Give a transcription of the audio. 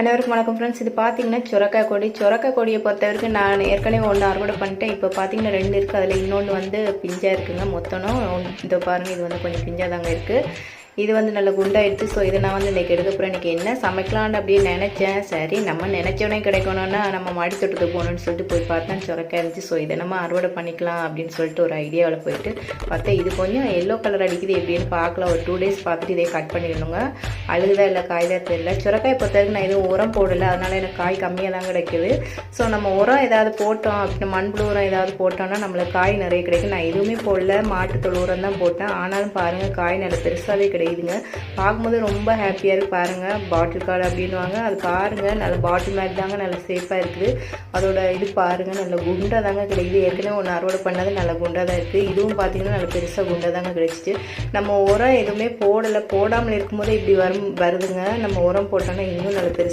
அனைவருக்கும் வணக்கம் ஃப்ரெண்ட்ஸ். இது பார்த்தீங்கன்னா சுரக்காய் கொடியை பொறுத்த வரைக்கும் நான் ஏற்கனவே ஒன்று அறுவடை பண்ணிட்டேன். இப்போ பார்த்தீங்கன்னா 2 இருக்குது. அதில் இன்னொன்று வந்து பிஞ்சாக இருக்குங்க. மொத்தம் இந்த பாருங்கள், இது வந்து கொஞ்சம் பிஞ்சாக தாங்க இருக்குது. இது வந்து நல்ல குண்டாயிடுச்சு. ஸோ இதை நான் வந்து இன்றைக்கி எடுக்க போகிறேன். இன்றைக்கி என்ன சமைக்கலான்னு அப்படியே நினச்சேன். சரி, நம்ம நினச்சோடனே கிடைக்கணும்னா நம்ம மாடி தோட்டத்துக்கு போகணுன்னு சொல்லிட்டு போய் பார்த்தா சுரக்காய் இருந்துச்சு. ஸோ இதை நம்ம அறுவடை பண்ணிக்கலாம் அப்படின்னு சொல்லிட்டு ஒரு ஐடியாவில் போயிட்டு பார்த்தா இது கொஞ்சம் எல்லோ கலர் அடிக்குது. எப்படின்னு பார்க்கலாம். ஒரு 2 டேஸ் பார்த்துட்டு இதே கட் பண்ணிடணுங்க. அழுகுதா இல்லை காய்தான் தெரியல. சுரக்காய் பொறுத்தவரைக்கும் நான் எதுவும் உரம் போடலை, அதனால் எனக்கு காய் கம்மியாக தான் கிடைக்குது. ஸோ நம்ம உரம் ஏதாவது போட்டோம் அப்படின்னா, மண்புழு உரம் ஏதாவது போட்டோம்னா நம்மளுக்கு காய் நிறைய கிடைக்கும். நான் எதுவுமே போடல, மாட்டுத்தொழு உரம் தான் போட்டேன். ஆனாலும் பாருங்கள், காய் நல்ல பெருசாகவே கிடைக்குதுங்க. பார்க்கும்போது ரொம்ப ஹாப்பியாக இருக்குது. பாருங்கள், பாட்டில் கார்டு அப்படின்வாங்க, அது பாருங்கள் நல்ல பாட்டில் மாதிரி தாங்க, நல்ல சேஃபாக இருக்குது. அதோட இது பாருங்கள், நல்ல குண்டாக தாங்க கிடைக்குது. ஏற்கனவே ஒன்று அறுவடை பண்ணது நல்ல குண்டாக தான் இருக்குது. இதுவும் பார்த்திங்கன்னா நல்ல பெருசாக குண்டாக தாங்க கிடைச்சிச்சு. நம்ம உரம் எதுவுமே போடலை, போடாமல் இருக்கும்போது இப்படி வருதுங்க. நம்ம உரம் போட்டோன்னா இன்னும் நல்ல பெருசாக